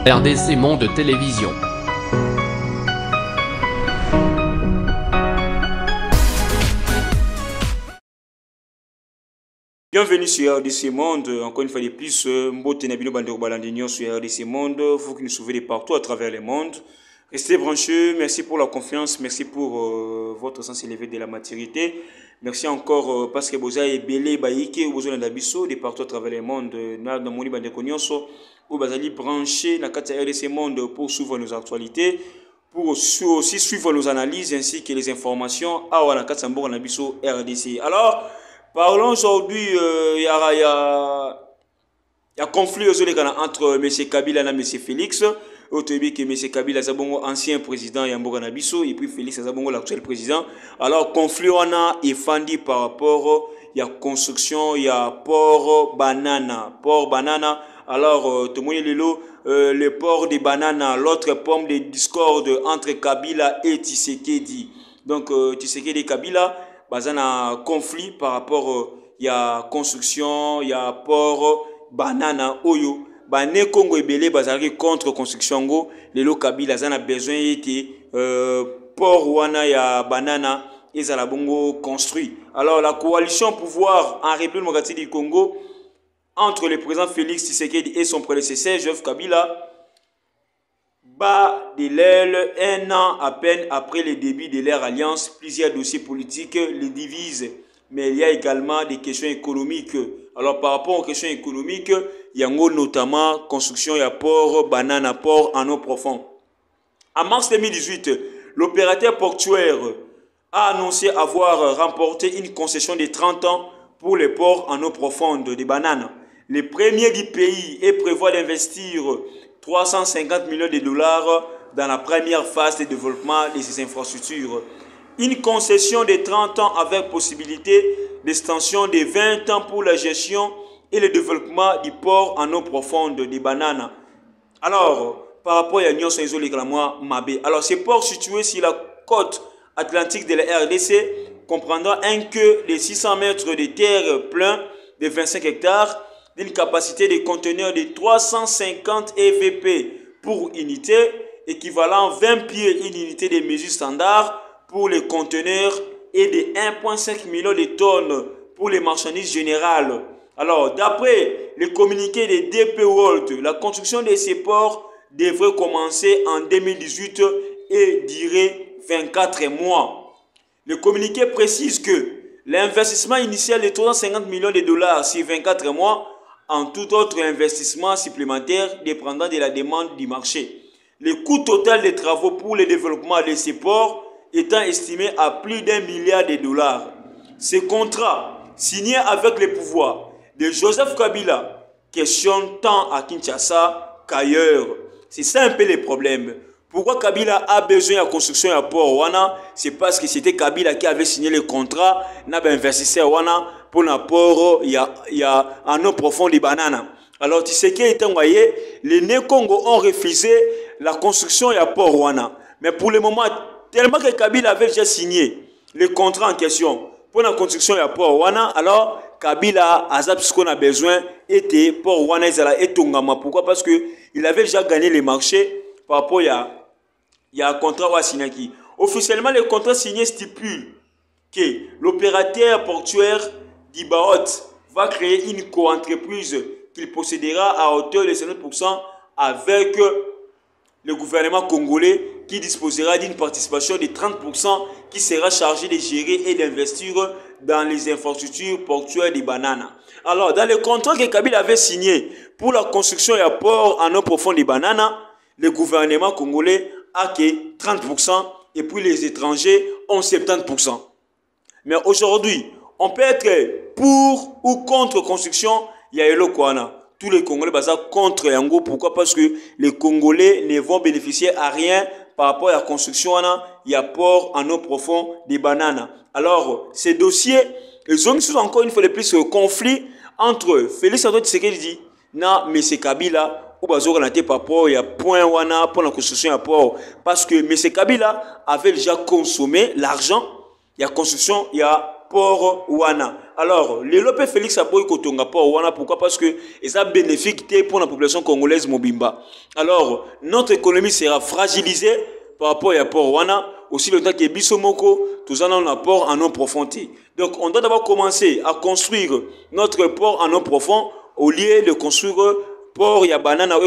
RDC Monde Télévision. Bienvenue sur RDC Monde, encore une fois de plus, Mbote Nabino Bandero Balandignon sur RDC Monde, vous qui nous suivez de partout à travers le monde. Restez branchés, merci pour la confiance, merci pour votre sens élevé de la maturité. Merci encore parce que vous avez belé baïké ou vous avez d'abisso de partout à travers le monde. Dans mon Bandeko Nyonso, où vous allez brancher la carte RDC Monde pour suivre nos actualités, pour aussi suivre nos analyses ainsi que les informations à la carte Sambour Nabisso RDC. Alors, parlons aujourd'hui, il y a conflit entre M. Kabila et M. Félix. Autrement que M. Kabila est ancien président Yamboga Nabiso et puis Félix est l'actuel président. Alors, conflit on a effandi par rapport à la construction, il y a port banana. Port banana. Alors, tout le monde le port de banana, l'autre pomme de discorde entre Kabila et Tshisekedi. Donc, Tshisekedi et Kabila, il y a un conflit par rapport à construction, il y a port banana oyo. Bane Congo ebele bazali contre construction go lelo Kabila zana besoin ete port wana ya banana ezala bongo construit. Alors la coalition pouvoir en République démocratique du Congo entre le président Félix Tshisekedi et son prédécesseur Joseph Kabila bat de l'aile un an à peine après le début de leur alliance. Plusieurs dossiers politiques les divisent, mais il y a également des questions économiques. Alors par rapport aux questions économiques, il y a notamment construction et port banana, port en eau profonde. En mars 2018, l'opérateur portuaire a annoncé avoir remporté une concession de 30 ans pour les ports en eau profonde des bananes. Le premier du pays et prévoit d'investir 350 millions de dollars dans la première phase de développement de ces infrastructures. Une concession de 30 ans avec possibilité d'extension de 20 ans pour la gestion et le développement du port en eau profonde des bananes. Alors, par rapport à Nyon Saint-Zoli Mabé, alors ces ports situés sur la côte atlantique de la RDC comprendra un queue de 600 mètres de terre plein de 25 hectares d'une capacité de conteneur de 350 EVP pour unité, équivalent 20 pieds une unité de mesure standard pour les conteneurs et de 1,5 million de tonnes pour les marchandises générales. Alors, d'après le communiqué de DP World, la construction de ces ports devrait commencer en 2018 et durer 24 mois. Le communiqué précise que l'investissement initial de 350 millions de dollars sur 24 mois, en tout autre investissement supplémentaire dépendant de la demande du marché. Le coût total des travaux pour le développement de ces ports étant estimé à plus d'1 milliard de dollars. Ce contrat, signé avec les pouvoirs de Joseph Kabila, questionne tant à Kinshasa qu'ailleurs. C'est ça un peu le problème. Pourquoi Kabila a besoin de la construction de port Wana? C'est parce que c'était Kabila qui avait signé le contrat, n'a pas investi Wana pour le port, il y a un eau profond de bananes. Alors, tu sais qu'il est envoyé, les Né-Congo ont refusé la construction de port Wana. Mais pour le moment, tellement que Kabila avait déjà signé le contrat en question pour la construction de port Wana, alors Kabila a ce qu'on a besoin était port Wana et Tongama. Pourquoi? Parce qu'il avait déjà gagné les marchés par rapport à un contrat Wasinaki. Officiellement, le contrat signé stipule que l'opérateur portuaire d'Ibaot va créer une co-entreprise qu'il possédera à hauteur de 50% avec le gouvernement congolais qui disposera d'une participation de 30% qui sera chargée de gérer et d'investir dans les infrastructures portuaires des bananes. Alors, dans le contrat que Kabila avait signé pour la construction et port en eau profonde des bananes, le gouvernement congolais a que 30% et puis les étrangers ont 70%. Mais aujourd'hui, on peut être pour ou contre construction, il y a le Kwana. Tous les Congolais basent contre Yango. Pourquoi? Parce que les Congolais ne vont bénéficier à rien par rapport à la construction. Il y a port en eau profonde des bananes. Alors, ces dossiers, ils ont encore une fois de plus le conflit entre Félix Antoine Tshisekedi na M. Kabila ou bazo relaté par rapport à point wana pour la construction à port. Parce que M. Kabila avait déjà consommé l'argent, il y a construction, il y a port wana. Alors, le Lopé Félix Aboy Kotonga Port Wana, pourquoi? Parce que ça bénéfique pour la population congolaise Mobimba. Alors, notre économie sera fragilisée par rapport à Port Wana, aussi le temps que Bissomoko, tout ça dans un port en eau profonde. Donc, on doit d'abord commencer à construire notre port en eau profonde au lieu de construire port Yabana na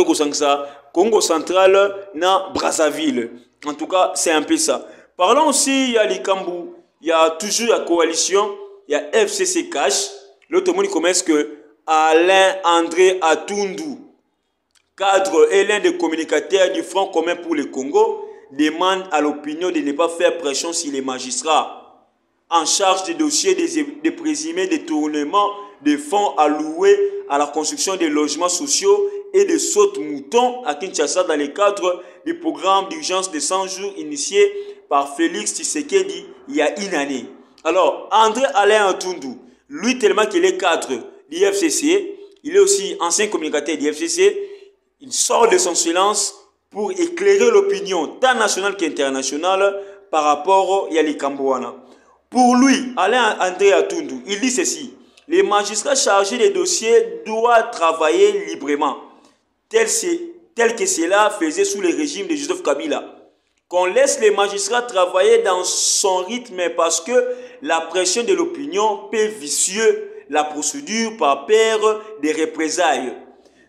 Congo central na Brazzaville. En tout cas, c'est un peu ça. Parlons aussi, il y a les Kambou, il y a toujours la coalition, il y a FCC Cash. L'autre monde commence que Alain André Atundu, cadre et l'un des communicateurs du Front commun pour le Congo, demande à l'opinion de ne pas faire pression sur les magistrats en charge des dossiers des présumés détournements de fonds alloués à la construction des logements sociaux et de saute-moutons à Kinshasa dans le cadre du programme d'urgence de 100 jours initié par Félix Tshisekedi il y a une année. Alors, André Alain Atundu, lui tellement qu'il est cadre du FCC, il est aussi ancien communicateur du FCC, il sort de son silence pour éclairer l'opinion tant nationale qu'internationale par rapport à Yali Kambouana. Pour lui, Alain André Atundu, il dit ceci: les magistrats chargés des dossiers doivent travailler librement, tel que cela faisait sous le régime de Joseph Kabila. Qu'on laisse les magistrats travailler dans son rythme parce que la pression de l'opinion peut vicieux la procédure par peur des représailles.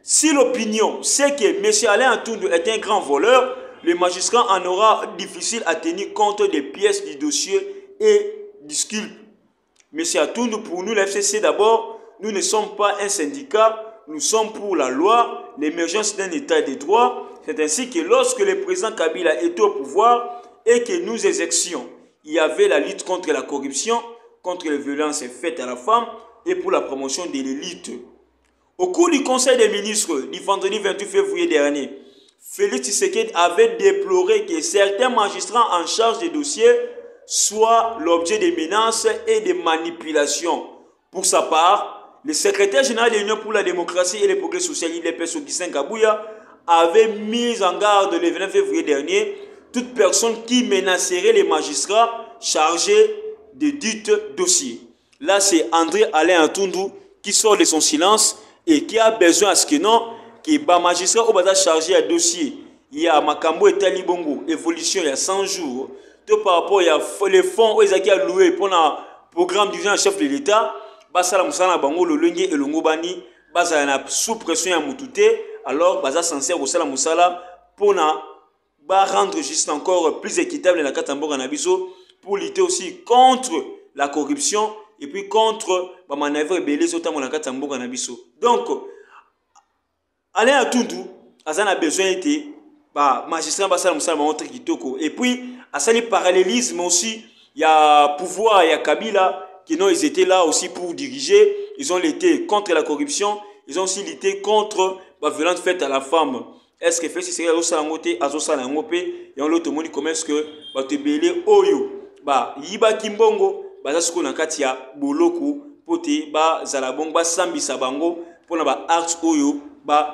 Si l'opinion sait que M. Alain Atundu est un grand voleur, le magistrat en aura difficile à tenir compte des pièces du dossier et disculpe. M. Atundu, pour nous, l'FCC d'abord, nous ne sommes pas un syndicat, nous sommes pour la loi, l'émergence d'un état de droit. C'est ainsi que lorsque le président Kabila était au pouvoir et que nous exercions, il y avait la lutte contre la corruption, contre les violences faites à la femme et pour la promotion de l'élite. Au cours du Conseil des ministres du vendredi 28 février dernier, Félix Tshisekedi avait déploré que certains magistrats en charge des dossiers soient l'objet de menaces et de manipulations. Pour sa part, le secrétaire général de l'Union pour la démocratie et le progrès social, IDPS Augustin Kabouya, avait mis en garde le 29 février dernier toute personne qui menacerait les magistrats chargés de dit dossier. Là, c'est André Alain Atundu qui sort de son silence et qui a besoin à ce que non, que les magistrats au bas chargé à dossier. Il y a Makambo et Talibongo, évolution il y a 100 jours. Tout par rapport, il y a les fonds qui ont loué pour le programme du chef de l'État. Basala Moussala Bango, le Lengue et le Ngobani, Basala sous pression à Moutouté. Alors, Basala sincère au Sala Moussala pour rendre juste encore plus équitable la Katambo Ganabiso pour lutter aussi contre la corruption et puis contre la manœuvre belée notamment la Katambo Ganabiso. Donc, Alain Atundu, Azana a besoin de magistrat Basala Moussala montre Kitoko. Et puis, à ça, le parallélisme aussi, il y a pouvoir, il y a Kabila, qui non, ils étaient là aussi pour diriger. Ils ont lutté contre la corruption. Ils ont aussi lutté contre la violence faite à la femme. Est-ce que fait si c'est à Zosalangote, à Zosalangope, et on l'autre monde commence que te belé oyo, yiba kimbongo, ça na katia boloko, pote, zalabong, sambi sabango, pour na arts oyo,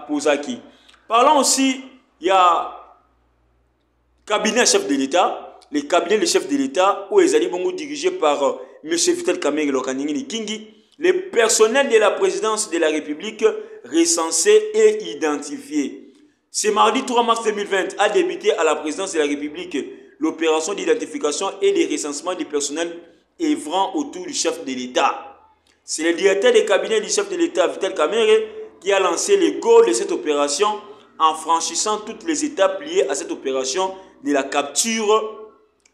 pozaki. Parlons aussi, il y a cabinet chef de l'État, les cabinets de chef de l'État, où ils allaient bongo dirigés par M. Vital Kamerhe Lokaningini Kingi, les personnels de la présidence de la République recensés et identifiés. Ce mardi 3 mars 2020 a débuté à la présidence de la République l'opération d'identification et de recensement du personnel œuvrant autour du chef de l'État. C'est le directeur des cabinets du chef de l'État, Vital Kamerhe, qui a lancé les goals de cette opération en franchissant toutes les étapes liées à cette opération de la capture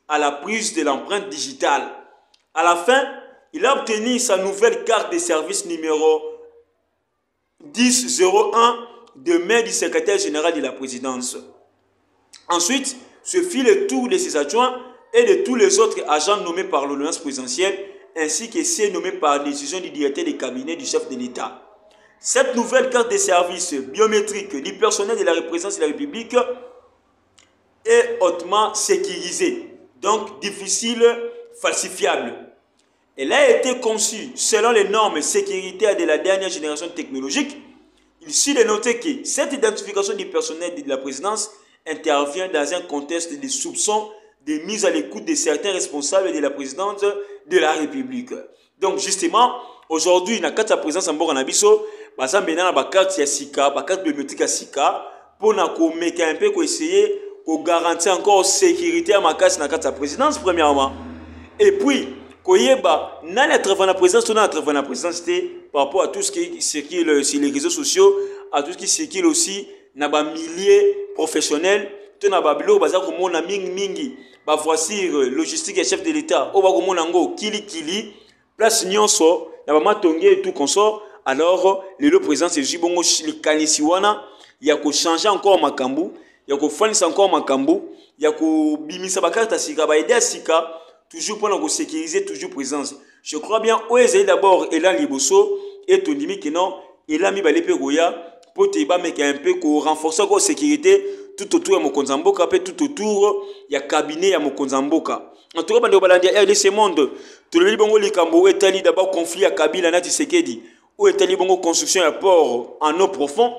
à la prise de l'empreinte digitale. À la fin, il a obtenu sa nouvelle carte de service numéro 1001 de main du secrétaire général de la présidence. Ensuite, ce fit le tour de ses adjoints et de tous les autres agents nommés par l'ordonnance présidentielle, ainsi que ceux nommés par décision du directeur des cabinets du chef de l'État. Cette nouvelle carte de service biométrique du personnel de la représentation de la République est hautement sécurisée, donc difficile, falsifiable. Elle a été conçue selon les normes sécuritaires de la dernière génération technologique. Il suffit de noter que cette identification du personnel de la présidence intervient dans un contexte de soupçons de mise à l'écoute de certains responsables de la présidence de la République. Donc justement, Aujourd'hui, na carte de présence en mboka na biso, baza maintenant na carte ya sika, carte biométrique ya sika, pour na ko mettre un peu ko essayer ko garantir encore sécurité à ma carte na carte de présidence premièrement. Et puis koyeba na la travail na présidence, na travail na présidence par rapport à tout ce qui circule sur les réseaux sociaux, à tout ce qui circule aussi na ba milliers professionnels, to na ba bilo baza ko mona mingi, ba voici logistique et chef de l'État, o ba ko mona ngo kili place nyonso na ba matonge et tout consort. Alors le président c'est jibongo likanisi wana ya ko changer encore makambu, ya ko fanisa encore makambu, ya ko bimisa ba carte sika ba aider sika toujours pour nous sécuriser toujours présence. Je crois bien oezeli d'abord Elan Liboso et Tondimi que non Elan mi balé pe goya pour te ba meka un peu ko renforcer ko sécurité tout autour ya mokonza mboka pe tout autour ya cabinet ya mokonza mboka. En tout cas bando balandi RDC Monde tout le bongo likambo etali d'abord conflit à Kabila na Tshisekedi ou etali bongo construction ya port en eau profond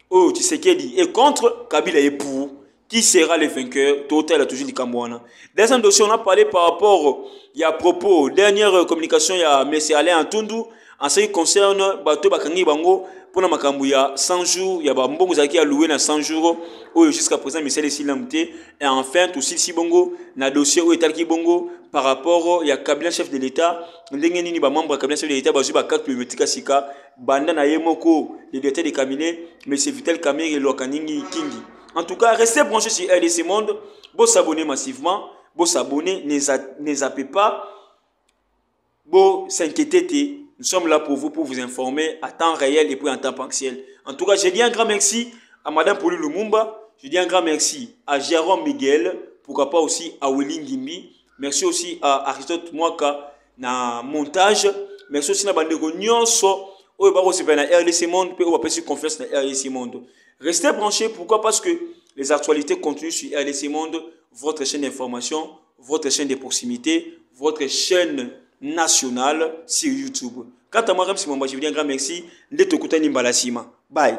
ou Tshisekedi et contre Kabila et pour qui sera le vainqueur total a toujours dit Kambouana. Deuxième dossier, on a parlé par rapport à propos dernière communication il y a M. Alain Antundu en ce qui concerne bateau bakangi bango pour na makambu ya 100 jours il y a bambongo zaki a loué na 100 jours ou jusqu'à présent Michel Silamté et enfin tout si bongo na dossier où est bongo par rapport ya cabinet chef de l'État ndenge nini ba membre cabinet chef de l'État ba juba carte biométrique sika banda na yemoko le directeur de cabinet M. Vitel Kamerhe Lokaningi Kingi. En tout cas, restez branchés sur RDC Monde. Vous s'abonnez massivement. Vous s'abonnez, ne zappez pas. Vous s'inquiétez. Nous sommes là pour vous informer à temps réel et puis en temps partiel. En tout cas, je dis un grand merci à Madame Poli Lumumba. Je dis un grand merci à Jérôme Miguel. Pourquoi pas aussi à Willy Ngimbi. Merci aussi à Aristote Mwaka na montage. Merci aussi à Bandego Nyonso. Au RDC Monde. Puis on va passer confiance dans RDC Monde. Restez branchés, pourquoi? Parce que les actualités continuent sur RDC Monde, votre chaîne d'information, votre chaîne de proximité, votre chaîne nationale sur YouTube. Quant à moi, je vous dis un grand merci. Bye.